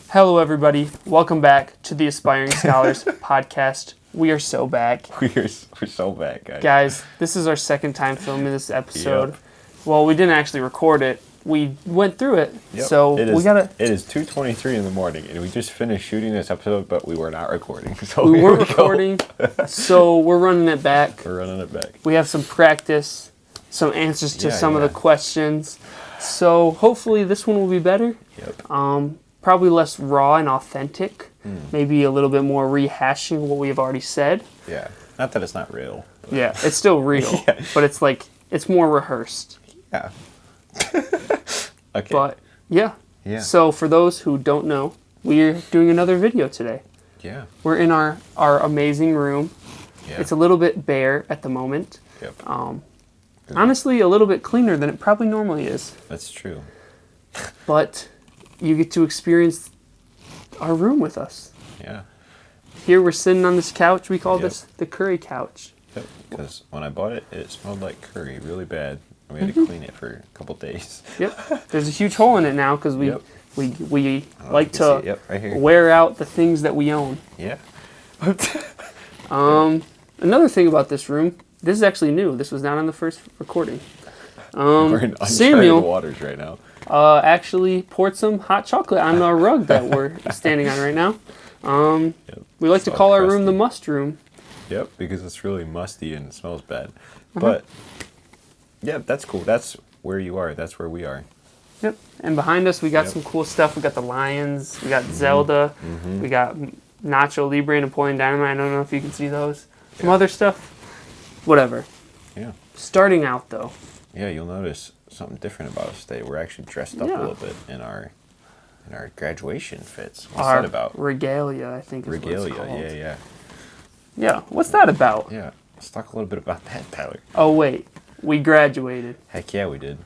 Hello, everybody. Welcome back to the Aspiring Scholars podcast. We are so back. We're so back, guys. Guys, this is our second time filming this episode. Yep. Well, we didn't actually record it. We went through it. Yep. So It we gotta. is 2:23 in the morning, and we just finished shooting this episode, but we were not recording. So We here were go. recording, so we're running it back. We're running it back. We have some practice, some answers to some of the questions. So hopefully this one will be better. Yep. Probably less raw and authentic. Maybe a little bit more rehashing what we have already said. Yeah. Not that it's not real. But Yeah, it's still real, Yeah. but it's like it's more rehearsed. Yeah. Okay. But yeah. Yeah. So for those who don't know, we're doing another video today. Yeah. We're in our amazing room. Yeah. It's a little bit bare at the moment. Yep. Honestly, a little bit cleaner than it probably normally is. That's true. But you get to experience our room with us. Yeah. Here we're sitting on this couch. We call Yep. this the curry couch. Yep. Because when I bought it, it smelled like curry really bad. We had to clean it for a couple days. Yep. There's a huge hole in it now because we Yep. we I don't know if like you can see it. to Yep, right here. wear out the things that we own. Yeah. Another thing about this room, this is actually new. This was not on the first recording. We're in uncharted Samuel waters right now. actually poured some hot chocolate on our rug that we're standing on right now. Yep. We like It's to all call our room crusty. the must room. Yep, because it's really musty and it smells bad. Mm-hmm. But yeah, that's cool. That's where you are. That's where we are. Yep. And behind us, we got Yep. some cool stuff. We got the Lions. We got Zelda. We got Nacho Libre and Napoleon Dynamite. I don't know if you can see those. Some other stuff. Whatever. Yeah. Starting out, though. Yeah, you'll notice something different about us today. We're actually dressed up Yeah. a little bit in our graduation fits. What's Our that about? regalia, I think is what Regalia. it's called. Yeah. Yeah. What's that about? Yeah. Let's talk a little bit about that, Tyler. Oh, wait. We graduated. Heck yeah, we did.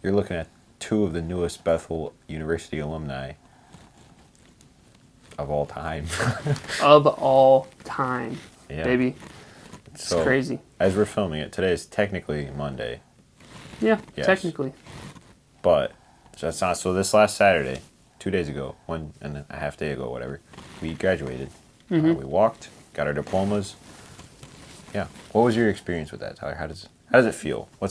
You're looking at two of the newest Bethel University alumni of all time. Of all time. Yeah. Baby. It's So, crazy. As we're filming it, today is technically Monday. Yeah, Yes. technically. But so that's not so. This last Saturday, 2 days ago, 1.5 days ago, whatever, we graduated. We walked, got our diplomas. Yeah. What was your experience with that, Tyler? How does it feel? What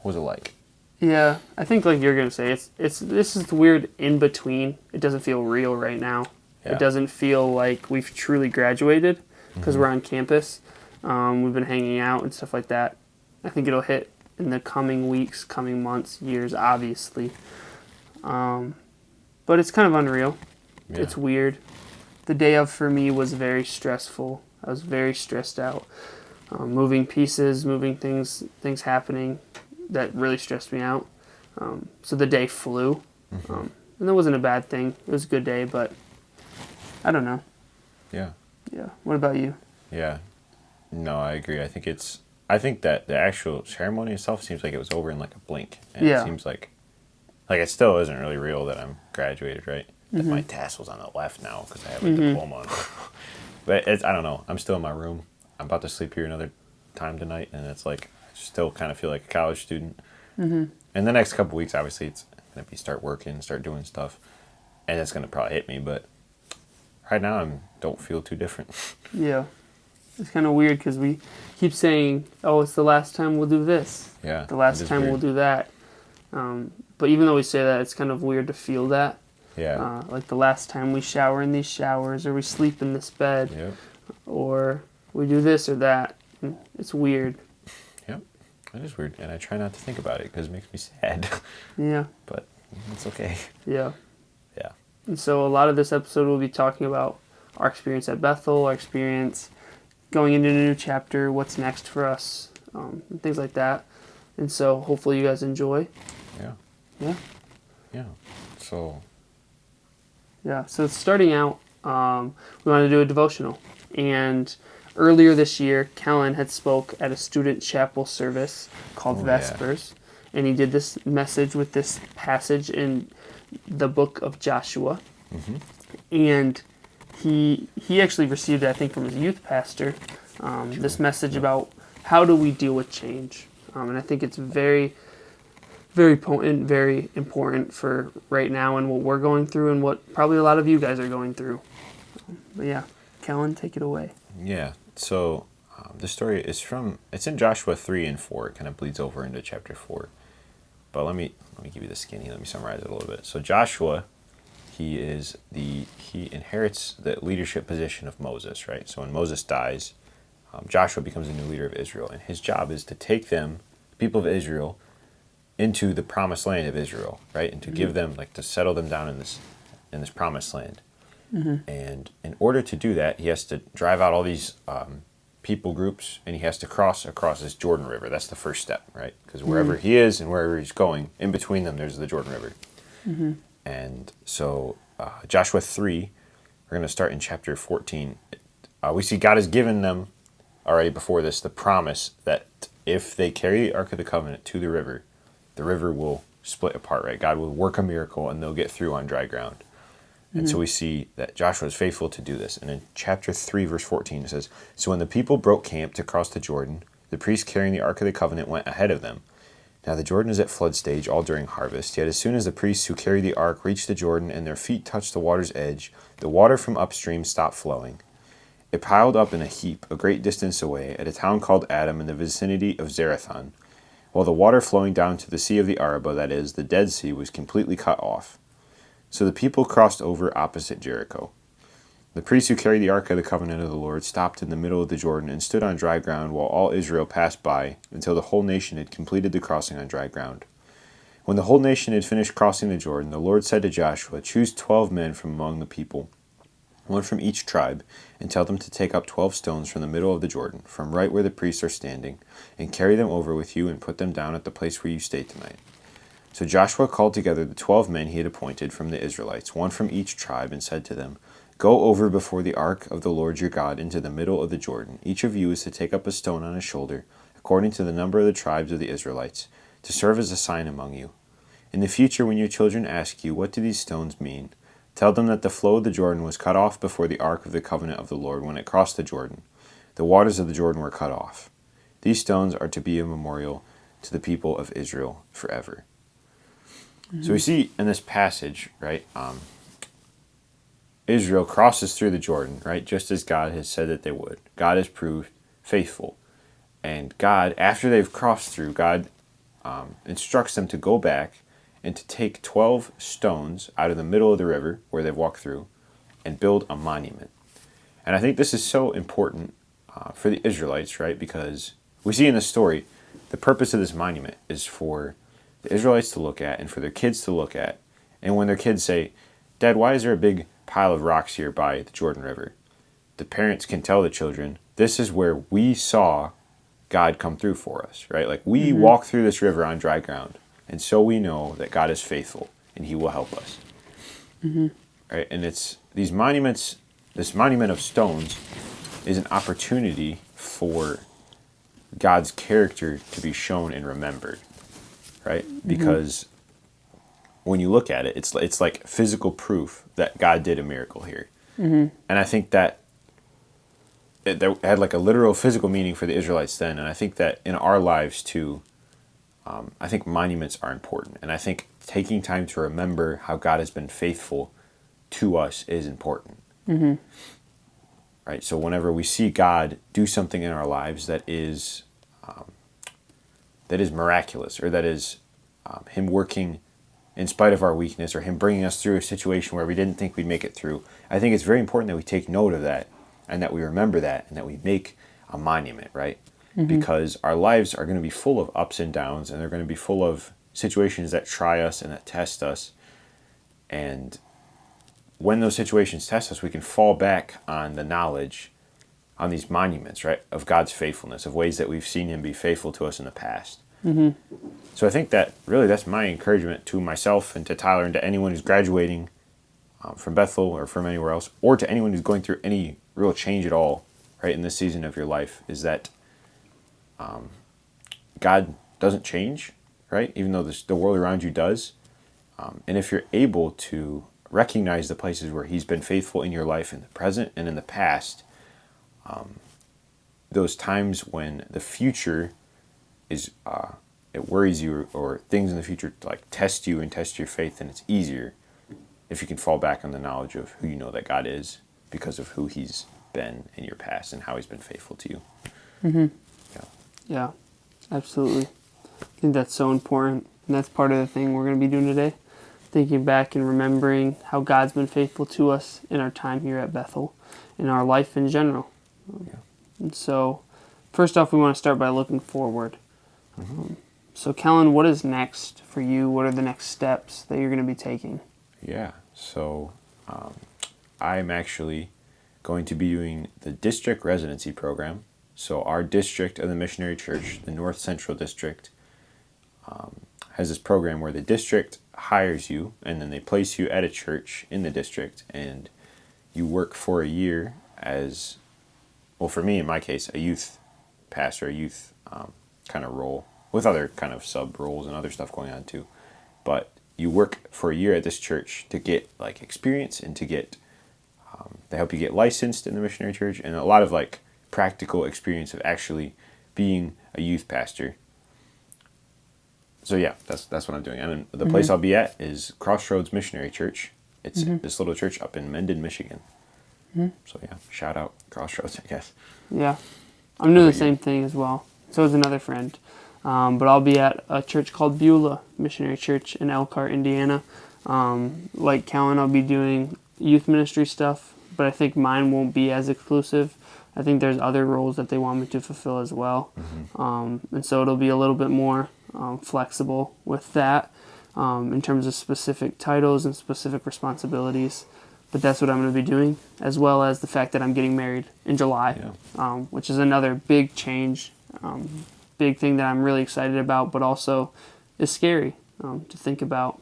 was it like? Yeah, I think like you're gonna say, this is the weird in between. It doesn't feel real right now. Yeah. It doesn't feel like we've truly graduated because we're on campus. We've been hanging out and stuff like that. I think it'll hit in the coming weeks, coming months, years, obviously. But it's kind of unreal. Yeah. It's weird. The day of for me was very stressful. I was very stressed out. Moving pieces, moving things happening that really stressed me out. So the day flew. And that wasn't a bad thing. It was a good day, but I don't know. Yeah. Yeah. What about you? Yeah. No, I agree. I think that the actual ceremony itself seems like it was over in like a blink. And Yeah. It seems like it still isn't really real that I'm graduated, right? That my tassel's on the left now because I have a diploma. But I don't know. I'm still in my room. I'm about to sleep here another time tonight, and it's like I still kind of feel like a college student. In the next couple weeks, obviously, it's gonna be start working, start doing stuff, and it's gonna probably hit me. But right now, don't feel too different. Yeah. It's kind of weird because we keep saying, oh, it's the last time we'll do this. Yeah. The last it is time weird. we'll do that. But even though we say that, it's kind of weird to feel that. Yeah. Like the last time we shower in these showers, or we sleep in this bed, Yep. or we do this or that. It's weird. Yep. It is weird, and I try not to think about it because it makes me sad. Yeah. But it's okay. Yeah. Yeah. And so a lot of this episode will be talking about our experience at Bethel, our experience going into a new chapter, what's next for us, and things like that. And so hopefully you guys enjoy. Yeah. Yeah. Yeah. So. Yeah. So starting out, we want to do a devotional. And earlier this year, Kellen had spoke at a student chapel service called Vespers. And he did this message with this passage in the book of Joshua. And he actually received it, I think, from his youth pastor, this message about how do we deal with change. And I think it's very very potent, very important for right now and what we're going through and what probably a lot of you guys are going through. But yeah, Kellen, take it away. Yeah. So the story is it's in Joshua 3 and 4. It kind of bleeds over into chapter 4. But let me give you the skinny. Let me summarize it a little bit. So Joshua, he inherits the leadership position of Moses, right? So when Moses dies, Joshua becomes a new leader of Israel, and his job is to take them, the people of Israel, into the promised land of Israel, right? And to give them, to settle them down in this promised land. And in order to do that, he has to drive out all these people groups, and he has to cross across this Jordan River. That's the first step, right? Because wherever he is and wherever he's going, in between them, there's the Jordan River. And so Joshua 3, we're going to start in chapter 14. We see God has given them, already before this, the promise that if they carry the Ark of the Covenant to the river will split apart, right? God will work a miracle, and they'll get through on dry ground. And so we see that Joshua is faithful to do this. And in chapter 3, verse 14, it says, "So when the people broke camp to cross the Jordan, the priests carrying the Ark of the Covenant went ahead of them. Now the Jordan is at flood stage all during harvest. Yet as soon as the priests who carried the Ark reached the Jordan and their feet touched the water's edge, the water from upstream stopped flowing. It piled up in a heap a great distance away at a town called Adam in the vicinity of Zarethan, while the water flowing down to the Sea of the Arabah, that is, the Dead Sea, was completely cut off. So the people crossed over opposite Jericho. The priests who carried the Ark of the Covenant of the Lord stopped in the middle of the Jordan and stood on dry ground while all Israel passed by until the whole nation had completed the crossing on dry ground. When the whole nation had finished crossing the Jordan, the Lord said to Joshua, 'Choose 12 men from among the people, one from each tribe, and tell them to take up 12 stones from the middle of the Jordan, from right where the priests are standing, and carry them over with you and put them down at the place where you stay tonight.' So Joshua called together the 12 men he had appointed from the Israelites, one from each tribe, and said to them, 'Go over before the ark of the Lord your God into the middle of the Jordan. Each of you is to take up a stone on his shoulder, according to the number of the tribes of the Israelites, to serve as a sign among you. In the future, when your children ask you, what do these stones mean? Tell them that the flow of the Jordan was cut off before the ark of the covenant of the Lord when it crossed the Jordan. The waters of the Jordan were cut off. These stones are to be a memorial to the people of Israel forever.'" So we see in this passage, right, Israel crosses through the Jordan, right, just as God has said that they would. God has proved faithful. And God, after they've crossed through, God instructs them to go back and to take 12 stones out of the middle of the river where they've walked through and build a monument. And I think this is so important for the Israelites, right, because we see in the story the purpose of this monument is for the Israelites to look at and for their kids to look at. And when their kids say, "Dad, why is there a big pile of rocks here by the Jordan River?" the parents can tell the children, "This is where we saw God come through for us," right? Like we walk through this river on dry ground, and so we know that God is faithful and He will help us. Right? And it's these monuments. This monument of stones is an opportunity for God's character to be shown and remembered, right? Because when you look at it, it's like physical proof that God did a miracle here. And I think that it had like a literal physical meaning for the Israelites then, and I think that in our lives too, I think monuments are important, and I think taking time to remember how God has been faithful to us is important. Right? So whenever we see God do something in our lives that is miraculous, or that is Him working in spite of our weakness, or Him bringing us through a situation where we didn't think we'd make it through, I think it's very important that we take note of that, and that we remember that, and that we make a monument, right? Because our lives are going to be full of ups and downs, and they're going to be full of situations that try us and that test us. And when those situations test us, we can fall back on the knowledge, on these monuments, right, of God's faithfulness, of ways that we've seen Him be faithful to us in the past. So I think that really that's my encouragement to myself and to Tyler and to anyone who's graduating from Bethel or from anywhere else, or to anyone who's going through any real change at all, right, in this season of your life, is that God doesn't change, right, even though the world around you does. And if you're able to recognize the places where He's been faithful in your life in the present and in the past, those times when the future is it worries you, or things in the future like test you and test your faith, then it's easier if you can fall back on the knowledge of who you know that God is because of who He's been in your past and how He's been faithful to you. Yeah. Yeah, absolutely. I think that's so important. And that's part of the thing we're going to be doing today. Thinking back and remembering how God's been faithful to us in our time here at Bethel, in our life in general. And so, first off, we want to start by looking forward. So, Kellen, what is next for you? What are the next steps that you're going to be taking? Yeah, so I'm actually going to be doing the district residency program. So our district of the missionary church, the North Central District, has this program where the district hires you and then they place you at a church in the district, and you work for a year as, well, for me, in my case, a youth pastor, a youth kind of role, with other kind of sub roles and other stuff going on too. But you work for a year at this church to get like experience and to get, they help you get licensed in the missionary church, and a lot of like practical experience of actually being a youth pastor. So yeah, that's what I'm doing. And the place I'll be at is Crossroads Missionary Church. It's this little church up in Mendon, Michigan. So yeah, shout out Crossroads, I guess. Yeah, I'm doing the same thing as well. So is another friend. But I'll be at a church called Beulah Missionary Church in Elkhart, Indiana. Like Callan, I'll be doing youth ministry stuff, but I think mine won't be as exclusive. I think there's other roles that they want me to fulfill as well. And so it'll be a little bit more flexible with that in terms of specific titles and specific responsibilities. But that's what I'm going to be doing, as well as the fact that I'm getting married in July, which is another big change, big thing that I'm really excited about, but also is scary to think about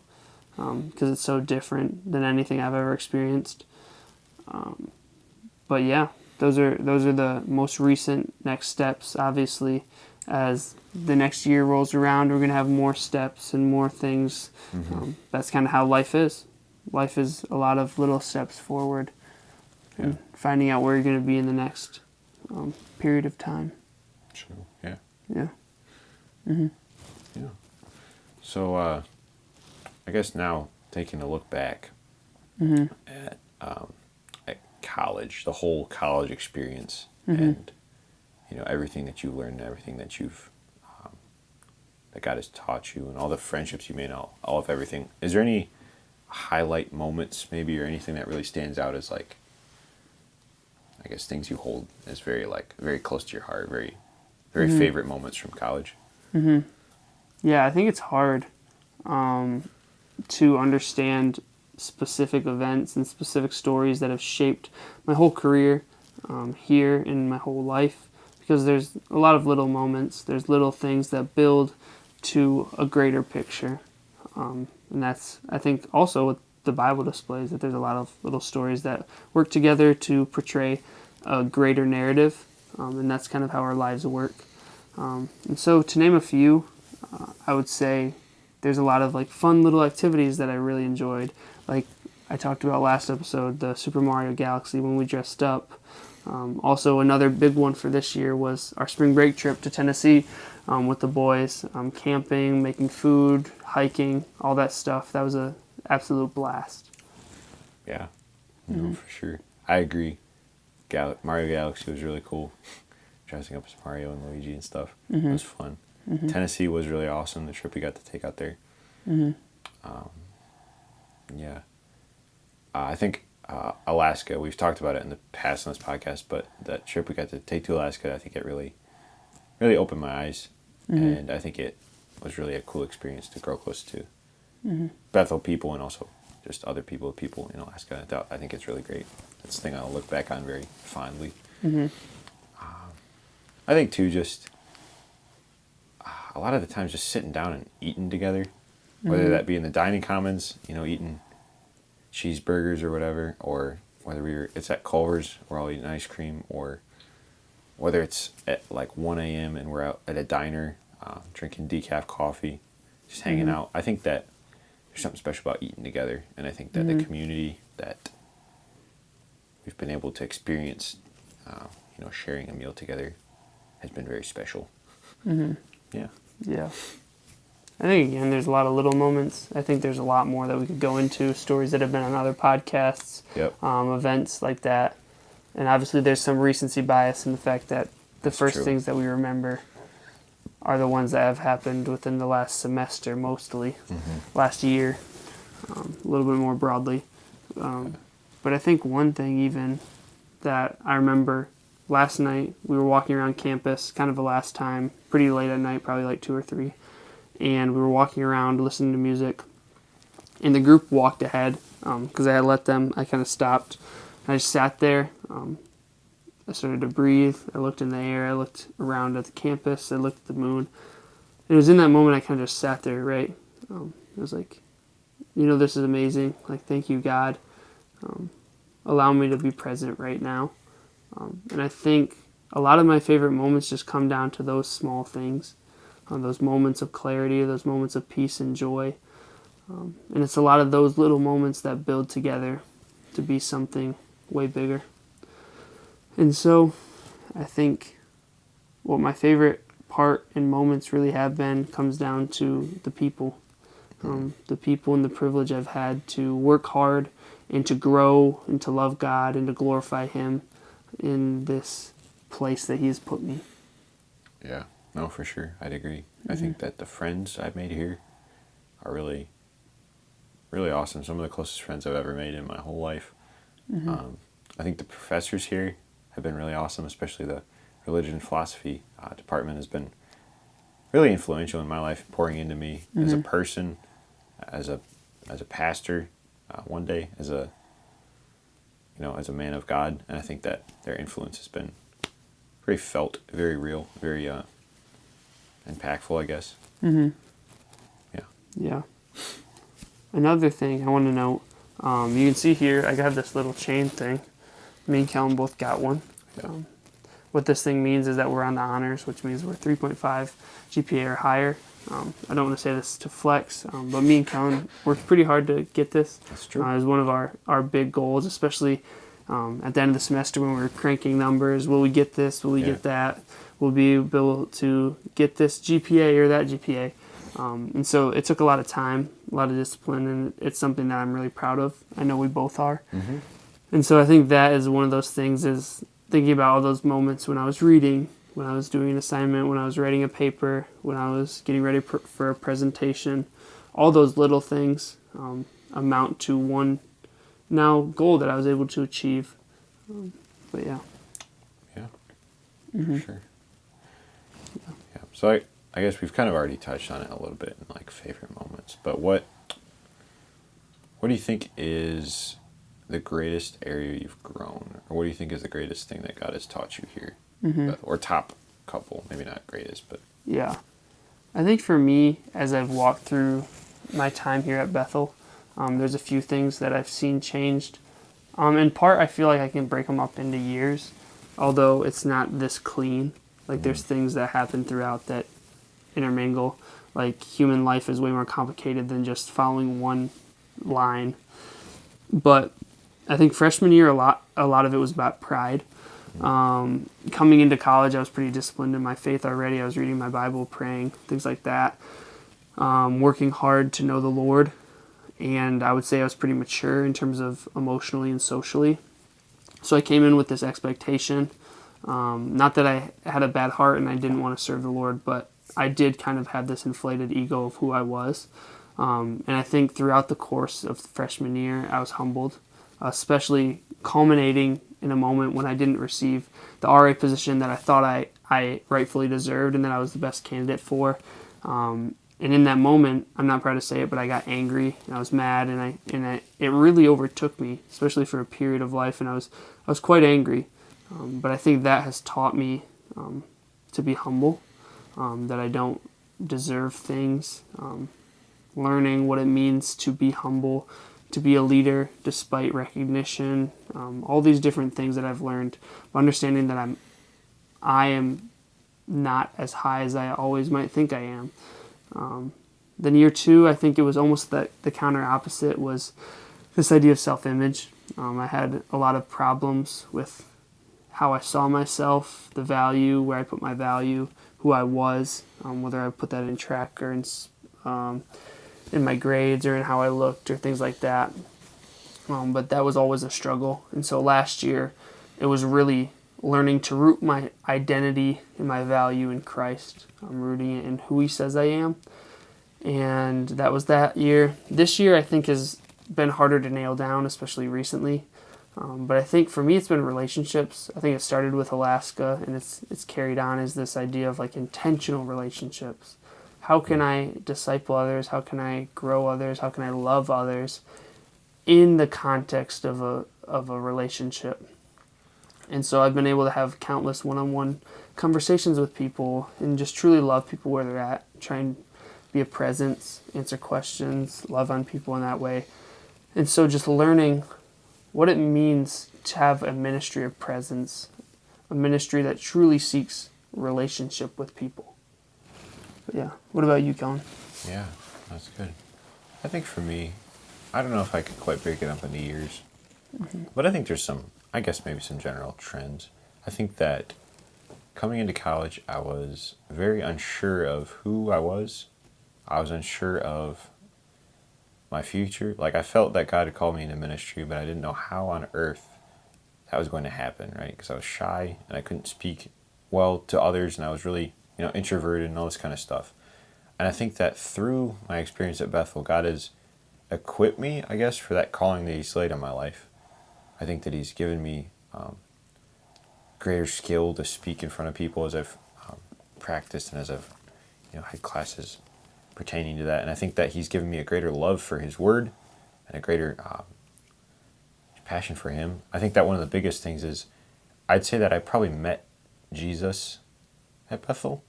because it's so different than anything I've ever experienced. But yeah, those are the most recent next steps. Obviously, as the next year rolls around, we're going to have more steps and more things. That's kind of how life is. Life is a lot of little steps forward and finding out where you're going to be in the next period of time. True. Yeah. Yeah. Yeah. So I guess now taking a look back at college, the whole college experience, and everything that you learned, everything that you've that God has taught you, and all the friendships you made, all of everything. Is there any highlight moments maybe, or anything that really stands out as like, I guess, things you hold as very close to your heart, very favorite moments from college? Yeah, I think it's hard to understand specific events and specific stories that have shaped my whole career here and my whole life, because there's a lot of little moments, there's little things that build to a greater picture. And that's, I think, also what the Bible displays, that there's a lot of little stories that work together to portray a greater narrative, and that's kind of how our lives work. And so to name a few, I would say there's a lot of like fun little activities that I really enjoyed. Like I talked about last episode, the Super Mario Galaxy when we dressed up. Also, another big one for this year was our spring break trip to Tennessee with the boys, camping, making food, hiking, all that stuff. That was an absolute blast. Yeah, for sure. I agree. Mario Galaxy was really cool. Dressing up as Mario and Luigi and stuff. It was fun. Tennessee was really awesome, the trip we got to take out there. Yeah. I think Alaska, we've talked about it in the past on this podcast, but that trip we got to take to Alaska, I think it really opened my eyes. And I think it was really a cool experience to grow close to Bethel people and also just other people in Alaska. I think it's really great. It's a thing I'll look back on very fondly. I think too, just a lot of the times just sitting down and eating together, whether that be in the dining commons, eating cheeseburgers or whatever, or whether it's at Culver's, we're all eating ice cream, or whether it's at like 1 a.m. and we're out at a diner drinking decaf coffee, just hanging out. I think that there's something special about eating together, and I think that the community that we've been able to experience, sharing a meal together has been very special. Yeah. Yeah. I think, again, there's a lot of little moments. I think there's a lot more that we could go into, stories that have been on other podcasts, Yep. Events like that. And obviously there's some recency bias in the fact that the That's first true. things that we remember are the ones that have happened within the last semester, mostly, last year, a little bit more broadly. But I think one thing even that I remember last night, we were walking around campus, kind of the last time, pretty late at night, probably like 2 or 3. And we were walking around listening to music. And the group walked ahead because I had let them. I kind of stopped. I just sat there. I started to breathe. I looked in the air. I looked around at the campus. I looked at the moon. And it was in that moment I kind of just sat there, right? It was like, this is amazing. Like, thank you, God. Allow me to be present right now. And I think a lot of my favorite moments just come down to those small things, those moments of clarity, those moments of peace and joy. And it's a lot of those little moments that build together to be something way bigger. And so I think what my favorite part and moments really have been comes down to the people. The people and the privilege I've had to work hard and to grow and to love God and to glorify Him in this place that He has put me. Yeah, no, for sure. I'd agree. I think that the friends I've made here are really, really awesome. Some of the closest friends I've ever made in my whole life. I think the professors here have been really awesome, especially the religion and philosophy department has been really influential in my life, pouring into me as a person, as a pastor, one day as a man of God. And I think that their influence has been very felt, very real, very impactful, I guess. Mm-hmm. Yeah. Yeah. Another thing I want to note, you can see here, I got this little chain thing. Me and Kellen both got one. Yeah. What this thing means is that we're on the honors, which means we're 3.5 GPA or higher. I don't want to say this to flex, but me and Kellen worked pretty hard to get this. That's true. It was one of our big goals, especially at the end of the semester when we were cranking numbers. Will we get this? Will we get that? Will we be able to get this GPA or that GPA? And so it took a lot of time, a lot of discipline, and it's something that I'm really proud of. I know we both are. Mm-hmm. And so I think that is one of those things, is thinking about all those moments when I was reading, when I was doing an assignment, when I was writing a paper, when I was getting ready for a presentation. All those little things amount to one now goal that I was able to achieve. But yeah. Yeah, Mm-hmm. for sure. Yeah. So I guess we've kind of already touched on it a little bit in like favorite moments, but what do you think is the greatest area you've grown, or what do you think is the greatest thing that God has taught you here? Or top couple, maybe not greatest, but Yeah. I think for me, as I've walked through my time here at Bethel, there's a few things that I've seen changed. In part, I feel like I can break them up into years, although it's not this clean. Like, there's things that happen throughout that intermingle. Like, human life is way more complicated than just following one line. But I think freshman year, a lot of it was about pride. Coming into college, I was pretty disciplined in my faith already. I was reading my Bible, praying, things like that. Working hard to know the Lord. And I would say I was pretty mature in terms of emotionally and socially. So I came in with this expectation. Not that I had a bad heart and I didn't want to serve the Lord, but I did kind of have this inflated ego of who I was. And I think throughout the course of the freshman year, I was humbled, especially culminating in a moment when I didn't receive the RA position that I thought I rightfully deserved and that I was the best candidate for. And in that moment, I'm not proud to say it, but I got angry and I was mad, and it really overtook me, especially for a period of life, and I was quite angry. But I think that has taught me to be humble, that I don't deserve things. Learning what it means to be humble, to be a leader despite recognition, all these different things that I've learned, understanding that I am not as high as I always might think I am. Then year 2, I think it was almost the counter opposite, was this idea of self-image. I had a lot of problems with how I saw myself, the value, where I put my value, who I was, whether I put that in track or in in my grades or in how I looked or things like that. But that was always a struggle. And so last year, it was really learning to root my identity and my value in Christ. I'm rooting it in who He says I am. And that was that year. This year, I think, has been harder to nail down, especially recently. But I think for me, it's been relationships. I think it started with Alaska, and it's carried on as this idea of like intentional relationships. How can I disciple others? How can I grow others? How can I love others in the context of a relationship? And so I've been able to have countless one-on-one conversations with people and just truly love people where they're at, try and be a presence, answer questions, love on people in that way. And so just learning what it means to have a ministry of presence, a ministry that truly seeks relationship with people. But yeah, what about you, Kellen? Yeah, that's good. I think for me, I don't know if I could quite break it up into years, but I think there's I guess maybe some general trends. I think that coming into college, I was very unsure of who I was. I was unsure of my future. Like, I felt that God had called me into ministry, but I didn't know how on earth that was going to happen, right? Because I was shy and I couldn't speak well to others, and I was really, introverted and all this kind of stuff. And I think that through my experience at Bethel, God has equipped me, I guess, for that calling that He's laid on my life. I think that He's given me greater skill to speak in front of people as I've practiced and as I've had classes pertaining to that. And I think that He's given me a greater love for His Word and a greater passion for Him. I think that one of the biggest things is I'd say that I probably met Jesus at Bethel.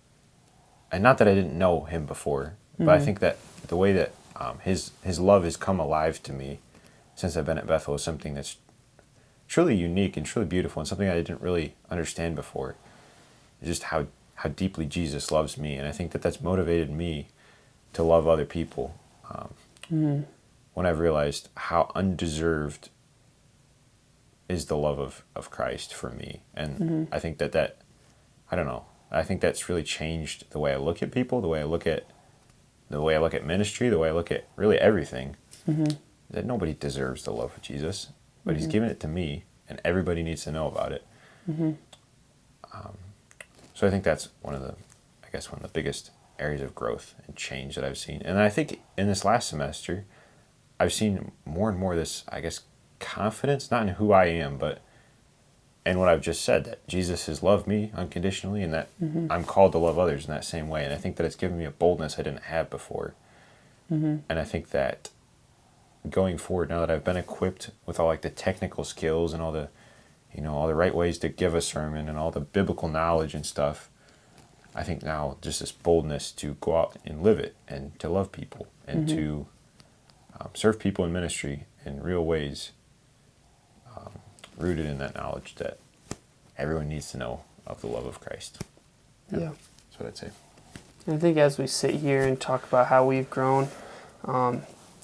And not that I didn't know Him before, but I think that the way that His love has come alive to me since I've been at Bethel is something that's truly unique and truly beautiful, and something I didn't really understand before. Just how deeply Jesus loves me, and I think that that's motivated me to love other people. When I've realized how undeserved is the love of Christ for me, and I think that I don't know. I think that's really changed the way I look at people, the way I look at ministry, the way I look at really everything. That nobody deserves the love of Jesus, but He's given it to me, and everybody needs to know about it. So I think that's one of the biggest areas of growth and change that I've seen. And I think in this last semester, I've seen more and more this, confidence, not in who I am, but in what I've just said, that Jesus has loved me unconditionally, and that I'm called to love others in that same way. And I think that it's given me a boldness I didn't have before. And I think that going forward, now that I've been equipped with all the technical skills and all the right ways to give a sermon and all the biblical knowledge and stuff, I think now just this boldness to go out and live it, and to love people, and to serve people in ministry in real ways, rooted in that knowledge that everyone needs to know of the love of Christ. Yeah. That's what I'd say. And I think as we sit here and talk about how we've grown,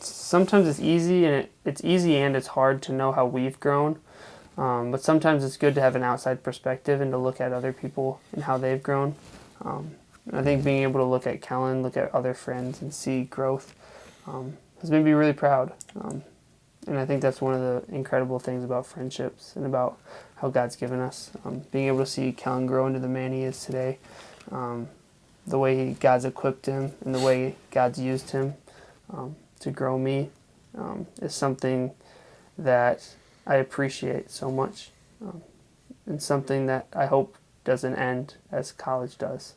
sometimes it's easy and it's hard to know how we've grown. But sometimes it's good to have an outside perspective and to look at other people and how they've grown. I think being able to look at Kellen, look at other friends, and see growth has made me really proud. And I think that's one of the incredible things about friendships and about how God's given us. Being able to see Kellen grow into the man he is today, the way God's equipped him and the way God's used him to grow me is something that I appreciate so much, and something that I hope doesn't end as college does.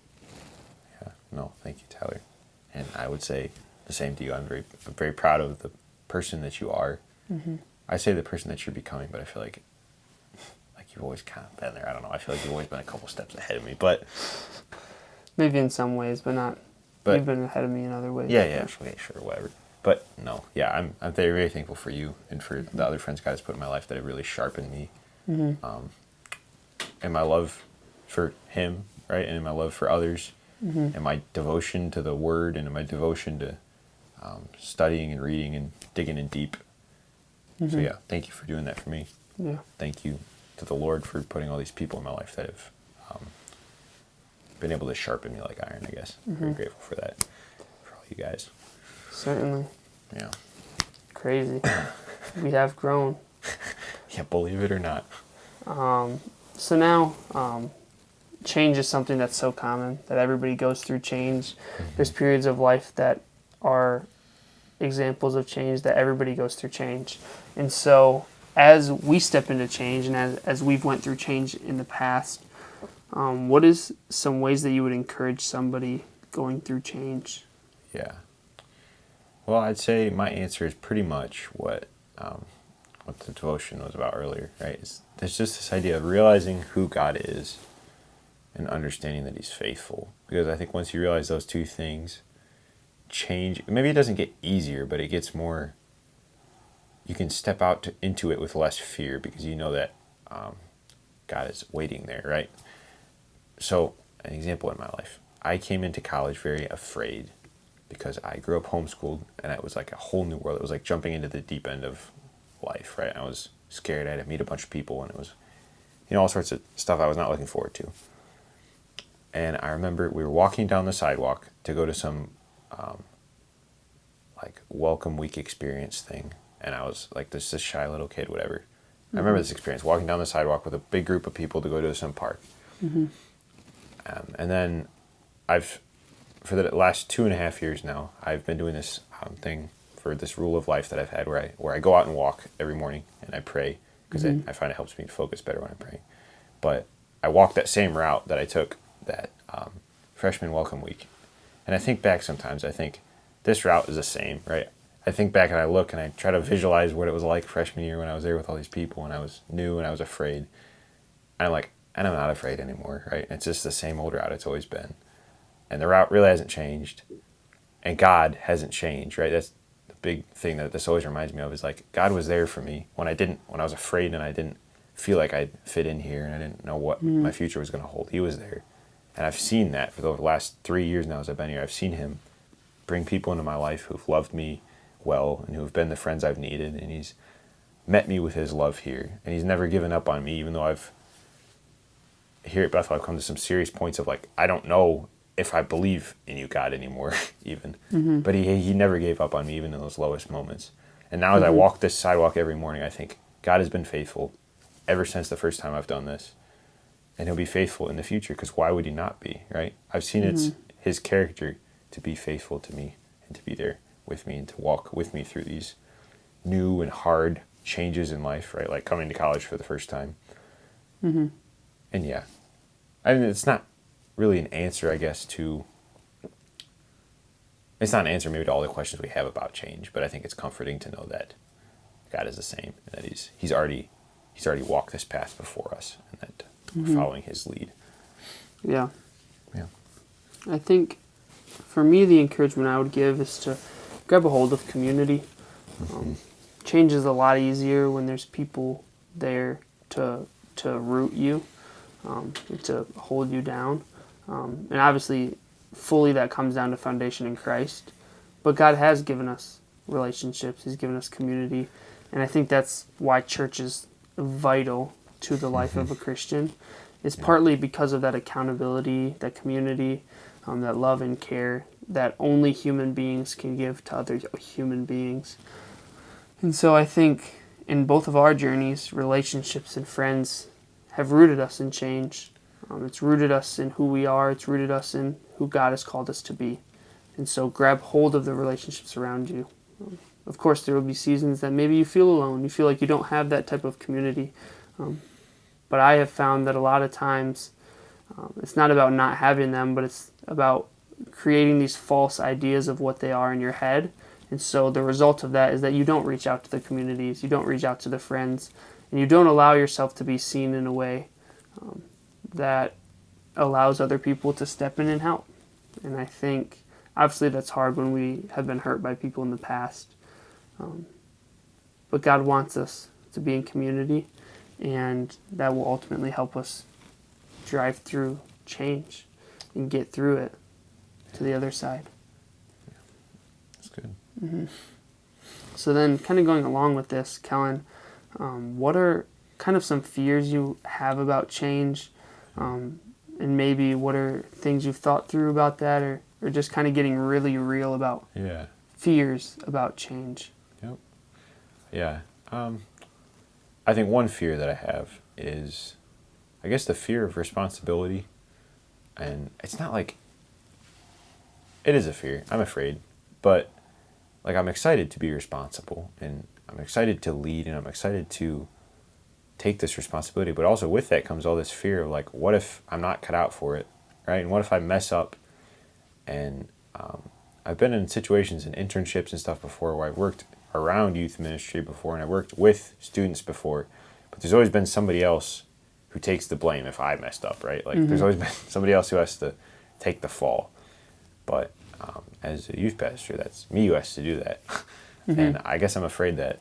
Yeah, no, thank you, Tyler. And I would say the same to you. I'm very proud of the person that you are. I say the person that you're becoming, but I feel like you've always kind of been there. I don't know. I feel like you've always been a couple steps ahead of me, but maybe in some ways, but not. You've been ahead of me in other ways. Yeah, sure, whatever. But no, yeah, I'm very, very thankful for you and for the other friends God has put in my life that have really sharpened me. And my love for Him, right, and in my love for others, and my devotion to the Word, and my devotion to studying and reading and digging in deep. So yeah, thank you for doing that for me. Yeah. Thank you to the Lord for putting all these people in my life that have been able to sharpen me like iron, I guess. I'm very grateful for that, for all you guys. Certainly. Yeah. Crazy. We have grown. Yeah, believe it or not. So now, change is something that's so common that everybody goes through change. There's periods of life that are examples of change that everybody goes through change. And so as we step into change and as we've went through change in the past, what is some ways that you would encourage somebody going through change? Yeah. Well, I'd say my answer is pretty much what the devotion was about earlier, right? There's just this idea of realizing who God is and understanding that he's faithful. Because I think once you realize those two things, change, maybe it doesn't get easier, but it gets more, you can step out into it with less fear because you know that God is waiting there, right? So, an example in my life, I came into college very afraid because I grew up homeschooled and it was like a whole new world. It was like jumping into the deep end of life, right? I was scared. I had to meet a bunch of people and it was, all sorts of stuff I was not looking forward to. And I remember we were walking down the sidewalk to go to some like welcome week experience thing. And I was like this shy little kid, whatever. I remember this experience, walking down the sidewalk with a big group of people to go to some park. And then for the last 2.5 years now, I've been doing this thing for this rule of life that I've had where I go out and walk every morning and I pray because I find it helps me focus better when I'm praying. But I walk that same route that I took that freshman welcome week. And I think back sometimes, I think this route is the same, right? I think back and I look and I try to visualize what it was like freshman year when I was there with all these people and I was new and I was afraid. And I'm like, and I'm not afraid anymore, right? It's just the same old route it's always been. And the route really hasn't changed. And God hasn't changed, right? That's the big thing that this always reminds me of is like, God was there for me when I was afraid and I didn't feel like I'd fit in here and I didn't know what my future was going to hold. He was there. And I've seen that for the last 3 years now as I've been here. I've seen him bring people into my life who've loved me well and who've been the friends I've needed. And he's met me with his love here. And he's never given up on me, even though here at Bethel, I've come to some serious points of like, I don't know if I believe in you, God, anymore, even. But he never gave up on me, even in those lowest moments. And now as I walk this sidewalk every morning, I think God has been faithful ever since the first time I've done this. And he'll be faithful in the future, because why would he not be, right? I've seen it's his character to be faithful to me and to be there with me and to walk with me through these new and hard changes in life, right? Like coming to college for the first time. And yeah, I mean, it's not really an answer, I guess, it's not an answer maybe to all the questions we have about change, but I think it's comforting to know that God is the same and that he's already walked this path before us and that we're following his lead. Yeah. Yeah. I think for me, the encouragement I would give is to grab a hold of community. Change is a lot easier when there's people there to root you, to hold you down. And obviously, fully that comes down to foundation in Christ. But God has given us relationships. He's given us community. And I think that's why church is vital to the life of a Christian. It's partly because of that accountability, that community, that love and care that only human beings can give to other human beings. And so I think in both of our journeys, relationships and friends have rooted us in change. It's rooted us in who we are. It's rooted us in who God has called us to be. And so grab hold of the relationships around you. Of course, there will be seasons that maybe you feel alone. You feel like you don't have that type of community. But I have found that a lot of times it's not about not having them, but it's about creating these false ideas of what they are in your head. And so the result of that is that you don't reach out to the communities, you don't reach out to the friends, and you don't allow yourself to be seen in a way that allows other people to step in and help. And I think, obviously, that's hard when we have been hurt by people in the past. But God wants us to be in community, and that will ultimately help us drive through change and get through it to the other side. That's good. So then, kind of going along with this, Kellen, what are kind of some fears you have about change? And maybe what are things you've thought through about that, or just kind of getting really real about fears about change. Yep. Yeah. I think one fear that I have is, I guess, the fear of responsibility. And it's not like, it is a fear. I'm afraid. But, like, I'm excited to be responsible. And I'm excited to lead. And I'm excited to take this responsibility. But also with that comes all this fear of, like, what if I'm not cut out for it? Right? And what if I mess up? And I've been in situations and internships and stuff before where I've worked around youth ministry before, and I worked with students before, but there's always been somebody else who takes the blame if I messed up, right? Like, there's always been somebody else who has to take the fall. But as a youth pastor, that's me who has to do that. And I guess I'm afraid that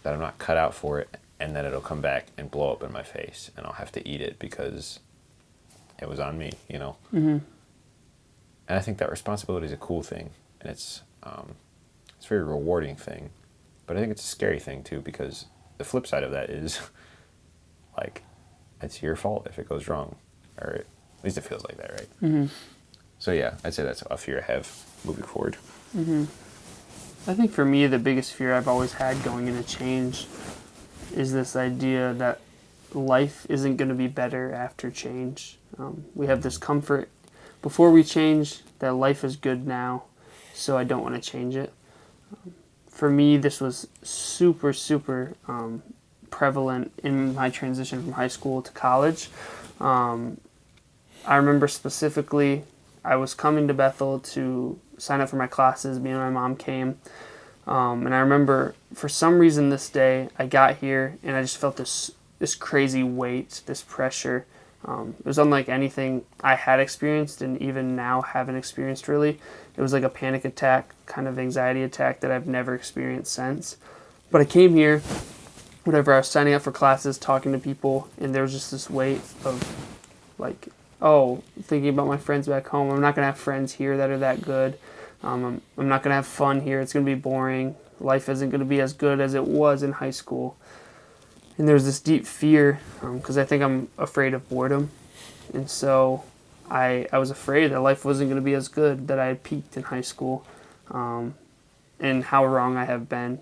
I'm not cut out for it, and that it'll come back and blow up in my face, and I'll have to eat it because it was on me, you know? And I think that responsibility is a cool thing, and it's a very rewarding thing, but I think it's a scary thing too, because the flip side of that is, like, it's your fault if it goes wrong, or at least it feels like that, right? So yeah, I'd say that's a fear I have moving forward. I think for me, the biggest fear I've always had going into change is this idea that life isn't going to be better after change. We have this comfort before we change that life is good now, so I don't want to change it. For me, this was super prevalent in my transition from high school to college. I remember specifically, I was coming to Bethel to sign up for my classes. Me and my mom came. And I remember, for some reason this day, I got here and I just felt this crazy weight, this pressure. It was unlike anything I had experienced, and even now haven't experienced really. It was like a panic attack, kind of anxiety attack that I've never experienced since. But I came here, whatever, I was signing up for classes, talking to people, and there was just this weight of, like, oh, thinking about my friends back home. I'm not going to have friends here that are that good. I'm not going to have fun here. It's going to be boring. Life isn't going to be as good as it was in high school. And there's this deep fear, because I think I'm afraid of boredom. And so I was afraid that life wasn't going to be as good, that I had peaked in high school, and how wrong I have been.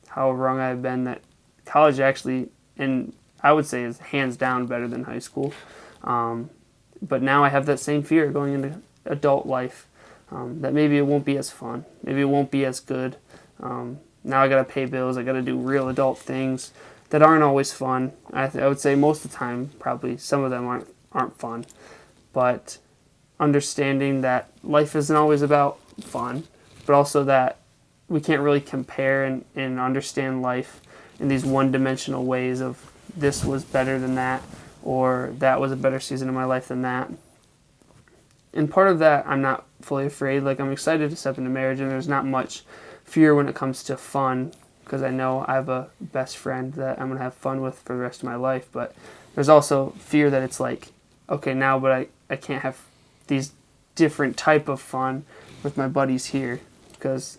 How wrong I have been that college actually, and I would say, is hands down better than high school. But now I have that same fear going into adult life, that maybe it won't be as fun. Maybe it won't be as good. Now I got to pay bills. I got to do real adult things that aren't always fun. I would say most of the time, probably some of them aren't fun. But understanding that life isn't always about fun, but also that we can't really compare and understand life in these one-dimensional ways of this was better than that, or that was a better season of my life than that. And part of that, I'm not fully afraid. Like, I'm excited to step into marriage, and there's not much fear when it comes to fun, because I know I have a best friend that I'm going to have fun with for the rest of my life. But there's also fear that it's like, okay, now, but I can't have these different type of fun with my buddies here, because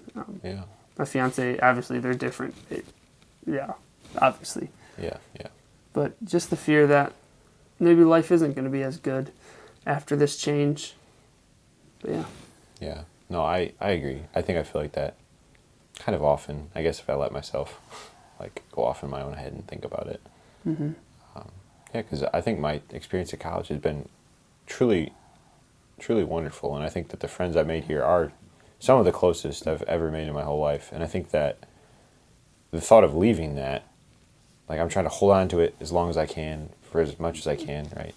my fiance, obviously, they're different. Obviously. Yeah. But just the fear that maybe life isn't going to be as good after this change. But yeah. Yeah. No, I agree. I think I feel like that kind of often, I guess, if I let myself, like, go off in my own head and think about it. Because I think my experience at college has been truly wonderful, and I think that the friends I made here are some of the closest I've ever made in my whole life. And I think that the thought of leaving that, like, I'm trying to hold on to it as long as I can, for as much as I can, right?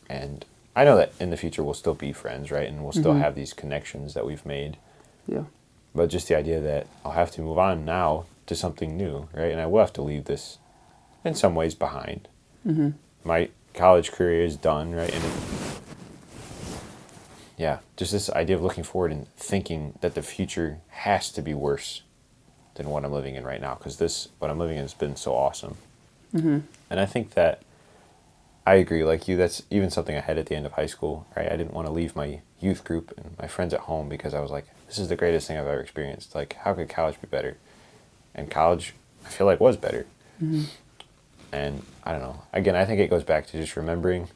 And I know that in the future we'll still be friends, right? And we'll still have these connections that we've made. Yeah. But just the idea that I'll have to move on now to something new, right? And I will have to leave this, in some ways, behind. My college career is done, right? And just this idea of looking forward and thinking that the future has to be worse than what I'm living in right now, because what I'm living in has been so awesome. And I think that I agree, like you, that's even something I had at the end of high school, right? I didn't want to leave my youth group and my friends at home because I was like, this is the greatest thing I've ever experienced. Like, how could college be better? And college, I feel like, was better. And I don't know. Again, I think it goes back to just remembering,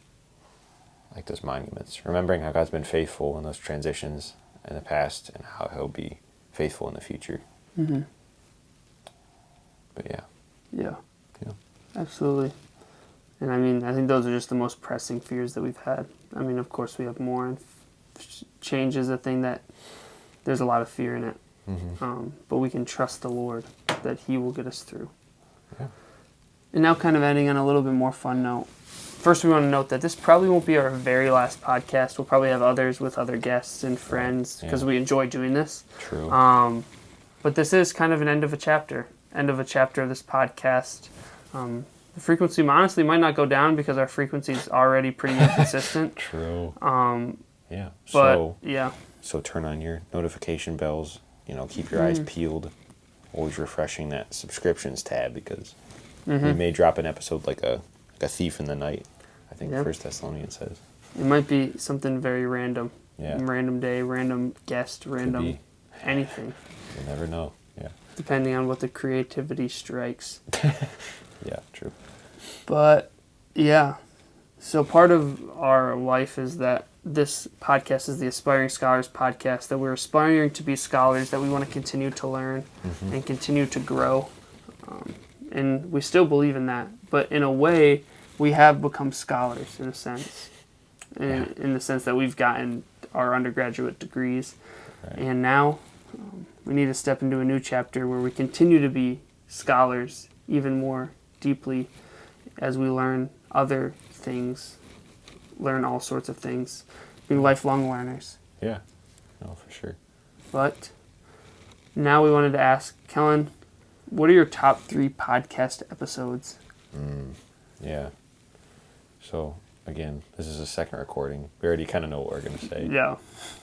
like, those monuments, remembering how God's been faithful in those transitions, in the past and how he'll be faithful in the future. Mm-hmm. But yeah. Yeah. Yeah. Absolutely. And I mean, I think those are just the most pressing fears that we've had. I mean, of course, we have more, and change is a thing that there's a lot of fear in it. Mm-hmm. But we can trust the Lord that He will get us through. Yeah. And now, kind of ending on a little bit more fun note. First, we want to note that this probably won't be our very last podcast. We'll probably have others with other guests and friends because we enjoy doing this. True. But this is kind of an end of a chapter of this podcast. The frequency, honestly, might not go down because our frequency is already pretty inconsistent. True. Yeah. But, yeah. So turn on your notification bells. Keep your eyes peeled. Always refreshing that subscriptions tab because we may drop an episode like a thief in the night. I think First Thessalonians says. It might be something very random. Yeah. Random day, random guest, random anything. You never know. Yeah. Depending on what the creativity strikes. Yeah, true. But, yeah. So part of our life is that this podcast is the Aspiring Scholars podcast, that we're aspiring to be scholars, that we want to continue to learn and continue to grow. And we still believe in that. But in a way, we have become scholars in a sense. In the sense that we've gotten our undergraduate degrees. Right. And now we need to step into a new chapter where we continue to be scholars even more deeply as we learn other things, learn all sorts of things, being lifelong learners. Yeah, no, for sure. But now we wanted to ask, Kellen, what are your top 3 podcast episodes? Yeah. So, again, this is a second recording. We already kind of know what we're going to say. Yeah.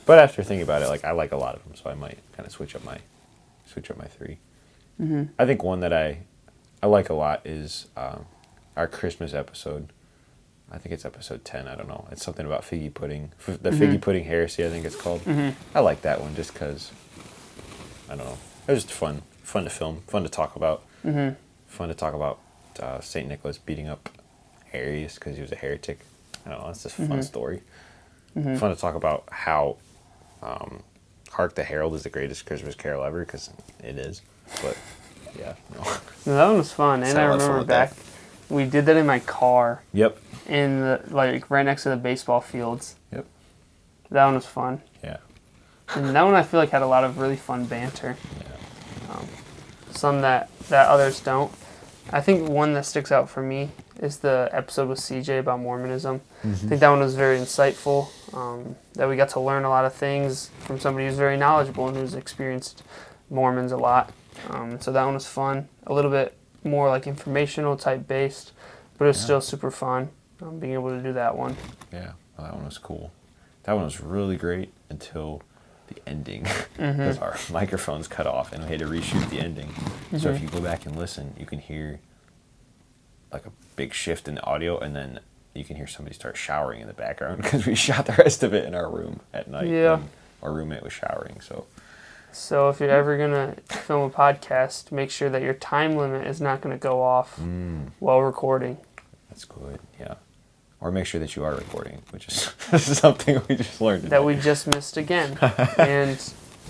But after thinking about it, I like a lot of them, so I might kind of switch up my 3. Mm-hmm. I think one that I like a lot is our Christmas episode. I think it's episode 10. I don't know. It's something about figgy pudding. The figgy pudding heresy, I think it's called. I like that one just because, I don't know. It was just fun to film, fun to talk about. Fun to talk about St. Nicholas beating up Arius because he was a heretic. I don't know. It's just a fun story. Fun to talk about how Hark the Herald is the greatest Christmas carol ever because it is. But, yeah. No. That one was fun. And I remember back, we did that in my car. Yep. In the, right next to the baseball fields. Yep. That one was fun. Yeah. And that one I feel like had a lot of really fun banter. Yeah. Some that others don't. I think one that sticks out for me is the episode with CJ about Mormonism. I think that one was very insightful. That we got to learn a lot of things from somebody who's very knowledgeable and who's experienced Mormons a lot. So that one was fun. A little bit more like informational type based, but it was still super fun being able to do that one. Yeah, well, that one was cool. That one was really great until the ending because our microphones cut off and we had to reshoot the ending. So if you go back and listen, you can hear like a big shift in the audio, and then you can hear somebody start showering in the background because we shot the rest of it in our room at night. Yeah. When our roommate was showering. So if you're ever gonna film a podcast, make sure that your time limit is not gonna go off while recording. That's good. Yeah. Or make sure that you are recording, which is something we just learned today. That we just missed again. And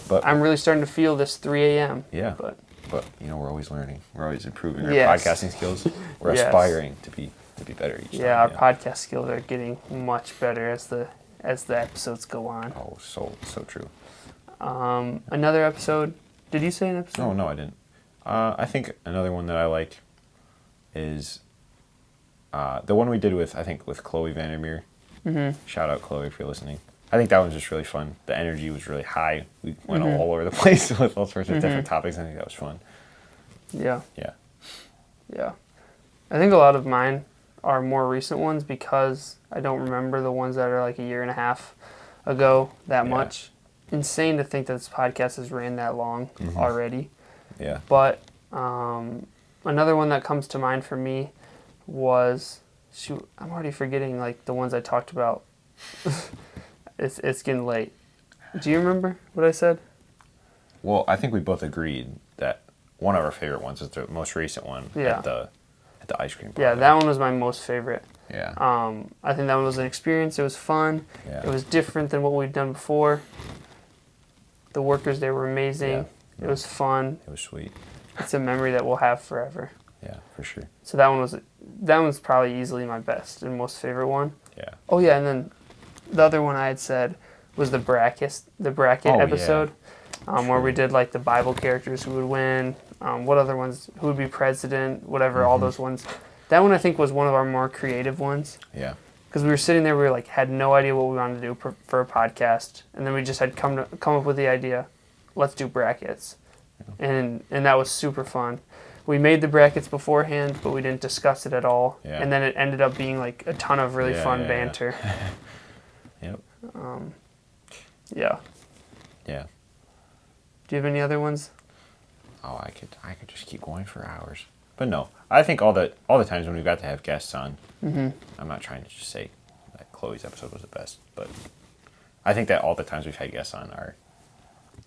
but I'm really starting to feel this 3 a.m. Yeah. But we're always learning. We're always improving our Yes. podcasting skills. We're Yes. aspiring to be better each time. our podcast skills are getting much better as the episodes go on. Oh, so true. Another episode. Did you say an episode? Oh, no, I didn't. I think another one that I like is the one we did with Chloe Vandermeer. Shout out Chloe if you're listening. I think that one's just really fun. The energy was really high. We went all over the place with all sorts of different topics. I think that was fun. Yeah. Yeah. Yeah. I think a lot of mine are more recent ones because I don't remember the ones that are like a year and a half ago that much. Insane to think that this podcast has ran that long already. Yeah. But another one that comes to mind for me was, I'm already forgetting like the ones I talked about. It's getting late. Do you remember what I said? Well, I think we both agreed that one of our favorite ones is the most recent one at the ice cream parlor. Yeah, that one was my most favorite. Yeah. I think that one was an experience. It was fun. Yeah. It was different than what we've done before. The workers there were amazing. Yeah. It was fun. It was sweet. It's a memory that we'll have forever. Yeah, for sure. So that one's probably easily my best and most favorite one. Yeah. Oh yeah, and then the other one I had said was the bracket episode, where we did like the Bible characters who would win, what other ones, who would be president, whatever, all those ones. That one I think was one of our more creative ones. Yeah. Because we were sitting there, we were like, had no idea what we wanted to do for a podcast, and then we just had come up with the idea, let's do brackets, and that was super fun. We made the brackets beforehand, but we didn't discuss it at all, and then it ended up being like a ton of really fun banter. Yep. Yeah. Yeah. Do you have any other ones? Oh, I could just keep going for hours. But no, I think all the times when we got to have guests on, I'm not trying to just say that Chloe's episode was the best, but I think that all the times we've had guests on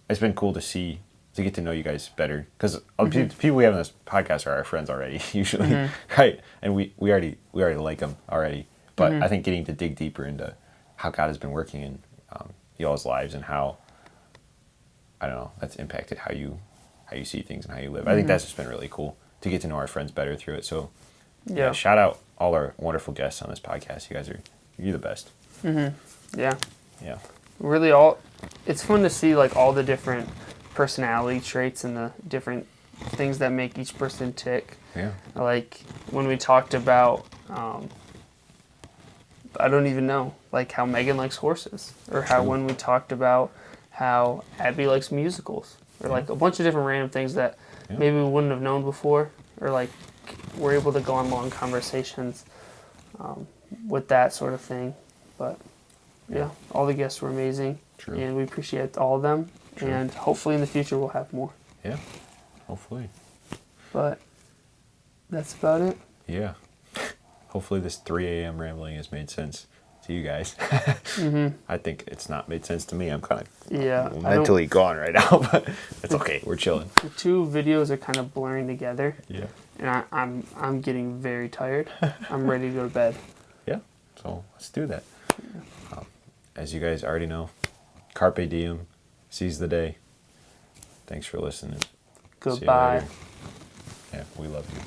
it's been cool to get to know you guys better, because the people we have on this podcast are our friends already, usually, right? And we already like them already, but I think getting to dig deeper into how God has been working in y'all's lives and how, I don't know, that's impacted how you see things and how you live. I think that's just been really cool to get to know our friends better through it. So yeah, shout out all our wonderful guests on this podcast. You guys you're the best. Yeah. Yeah. Really it's fun to see like all the different personality traits and the different things that make each person tick. Yeah. Like when we talked about, I don't even know, like how Megan likes horses, or how when we talked about how Abby likes musicals, or like a bunch of different random things that maybe we wouldn't have known before, or like we're able to go on long conversations with that sort of thing. But yeah, all the guests were amazing. True. And we appreciate all of them. True. And hopefully in the future we'll have more. Yeah, hopefully. But that's about it. Yeah. Hopefully this 3 a.m. rambling has made sense to you guys. I think it's not made sense to me. I'm kind of mentally gone right now, but it's okay. We're chilling. The two videos are kind of blurring together. Yeah. And I'm getting very tired. I'm ready to go to bed. Yeah. So let's do that. As you guys already know, Carpe Diem, seize the day. Thanks for listening. Goodbye. See you later. Yeah, we love you.